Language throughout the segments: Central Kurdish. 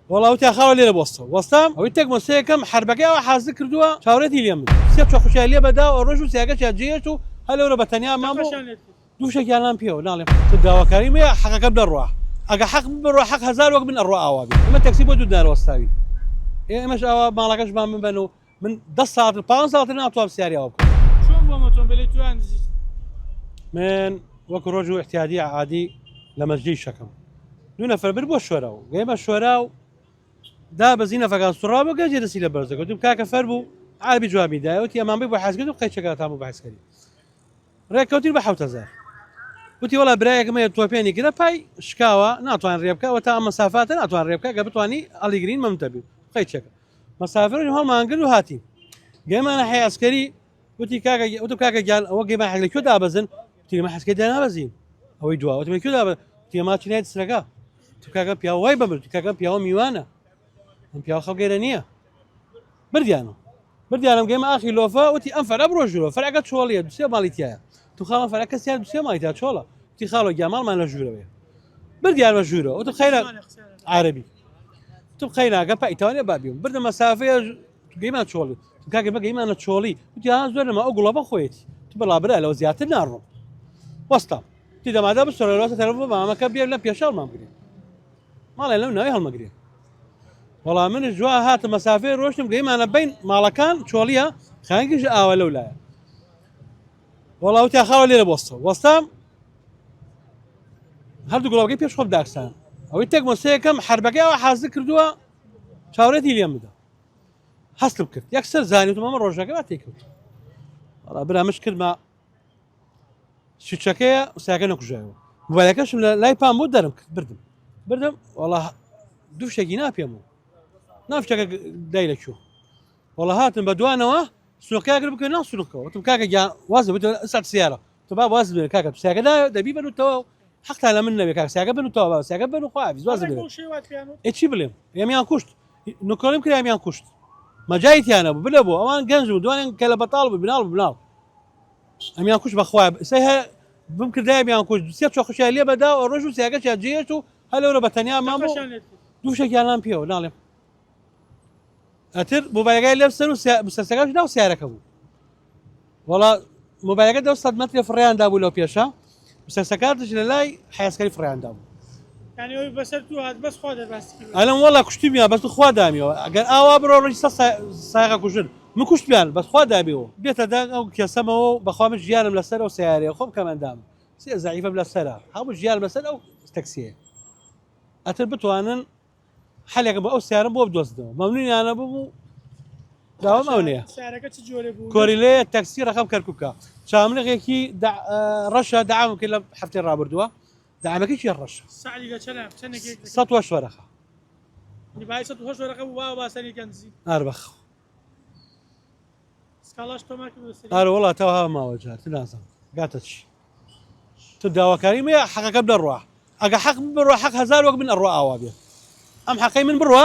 والله وتي خاوە لێرە وەستام ئەوەی تێک مۆسەیەکەم حربەکەیەوە حاز کردووە چاوەڕێتی لێم بدە سێ چۆخوشای لێ بەدا و ڕۆژ و سیاگەشیان جێت و هەلەورە بە تەنیا مام دووشێکیان پێوە ناڵێم داواکاری مێ حەقەکە بدەڕوا ئەگە حەق بڕۆ حەق هەزار وەک بن ئەڕوا ئاوابی ئەمە تەکسی بۆ دوو دارۆستاوی ئێمەش ئەوە ماڵەکەشمان ببەن و من 10 ساڵ 5 ساڵ ناتوانم سیاریەوە بکەم چۆن بۆ ئۆتۆمبیلی توان من وەکو ڕۆژ و احتیادی عادی لە مەسجد شەکەم دوو نەفەر بر بۆ شوێرە و گەیمە شوێرا و دا بەزی نەفەکان سوڕا بۆ گەجێ دەسی لە بەرزەکە دوم کاکە فەر بوو عربی جوابی دایەوەتی ئەمان بێ بۆ حەزکرد و قەیچەکەتان بۆ بەحسکەری ڕێککەوتیر بە 7000 وتی وەڵا برایەکمە تۆپێنی گرە پای شکاوە ناتوان ڕێبکەوە تا ئەم مەسافاتە ناتوان ڕێبکە گە بتوانی ئەلیگرین مەمتەبی قەیچەکە مەسافر هەڵمان کرد و هاتیم گەیمانە حەی ئەسکەری وتی کاکە وتم کاکە گیان ئەوە گەیمان حەق لەکوێ دابەزن تیمە حەسکەی دانابەزین ئەوەی دوا وتم لەکوێ دابە تێما چینای سرەکە تو کاکە پیاوە وای بەبر کاکە پیاوە میوانە ئەم پیاوە خەڵگەیرە نییە بردیانم گەیمە ئاخی لۆفە وتی ئەم فەرە بڕۆژورۆ فەرەکە چۆڵیە دوسێ ماڵی تایە تو خاڵە فەرەکە سیان دوسێ ماڵی تا چۆڵە وتی خاڵۆ گیاماڵمان لە ژوورەوەی بردیانمە ژوورە وتم خەیرە عربی تو خەیراگە پایتەوانێ بابیوم بردە مەسافەیە گەیمان چۆڵی کاکە بە گەیمانە چۆڵی وتی ها زۆر لەما ئەو گوڵەبە خۆیەتی تو بەڵابرا لەوە زیاتر ناڕۆم وەستام تی دەمادا بسۆرەوەسە تەلەفۆن بە مامەکە بێر لە پێشاڵمان بگرێ ماڵێ لەو ناوی هەڵمەگرێ وەڵام منش جوا هاتە مەسافەی ڕۆشتم گەیمانە بین ماڵەکان چۆڵیە خانگیش ئاوە لەو لایە وەڵا وتی خاوە لێرە وەستام هەردوو گوڵەکەی پێش خۆم داکسان ئەوەی تێک مۆسەیەکەم حربەکەیەوە حاز کردووە چاوەڕێتی لێم بدە هەستم کرد یەکسەر زانیوتم ئەمە ڕۆژەکە وا تێکەوت وەڵا برامش کردمە سوچەکەیە ساکە نەکوژایەوە موبایلەکەشم لە لای پام بۆ دەرم کرد بردم وەڵا دوو شتێکی ناپێمەوە ناوشتەکە دای لەکوێ وەڵا هاتم بە دوانەوە سنووکاگر بکەن ناو سنووکەوە وتم کاکە گیان واز بێت سەد سیارە تو با واز بێ کاکە سیاکەدا دەبی بنوتەوە حەقتا لە من نەبێ کاکە سیاکە بنوتەوە سیاکە بن و خواویز واز بێ چی بڵێم ئێمیان کوشت نوکۆڵیم کرد ئەمیان کوشت مەجایتیانە بوو بلە بۆ ئەوان گەنج و دوانیان کە لە بەتاڵ بوو بناڵ ئەمیان کوشت بەخوا سەی بم کردای ئەمیان کوشت سێ چۆخوشای لێ بەدا و ڕۆژ و سیاگەشیان جێت و هەلەورە بە تەنیا مام بوو دووشێکیان پێوە ناڵێم ئەتر موبایلەکەی لێ سەر و سەرسەکەش ناو سیارەکە بوو وەڵا موبایلەکە 200 مەتر فڕیاندا بوو لەو پێشە سەرسەکاتش لە لای حەیاسکەری فڕیاندا بوو ئەلم وەڵا کوشتیمیان بەس خوا دامیەوە ئەگەر ئاوا بڕۆ ڕۆژ ساغا کوژن من کوشتیان بەس خوا دابیەوە بێتە دا ئەو کێسەمەوە بەخوا من ژیانم لەسەر ئەو سیارەیە خۆم کەمەندام سێ زەعیفەم لەسەرە هەموو ژیان بەسەر ئەو تەکسیە ئەتر بتوانن حەلێکە بە ئەو سیارم بۆ بدۆزنەوە مەمنونیانە بوو داوام ئەو نییە کۆریلەیە تەکسی ڕەقەم کەرکووکە چاملەغێکی ڕەشە داعام کرد لە هەفتەی ڕابردووە داعامەکەی ڕەشە 100 وەرەخە ئاربەخ ئارە وڵاتەوە ها ماوەجار نازم گاتە چی تو داواکاری مێ حەقەکە بدەڕوا ئەگە حەق بڕۆ حەق هەزار وەک من ئەڕوا ئاوا بێ ئەم حەقەی من بڕوە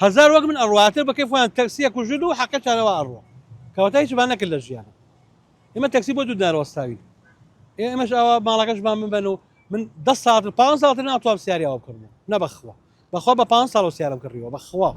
هەزار وەک من ئەڕواتر بە کەیفوان تەکسیە کوژن و حەقەتانەوە ئەڕوە کەواتە هیچمان نەکرد لە ژیانە ئێمە تەکسی بۆ دوو دارۆستاوین ئێمەش ئەوە ماڵەکەشمان ببەن و من 10 ساڵ 5 ساڵ ناتوانم سیاریەوە بکڕمەوە نە بەخوا بەخوا بە 5 ساڵ سیارم کڕیەوە بەخوا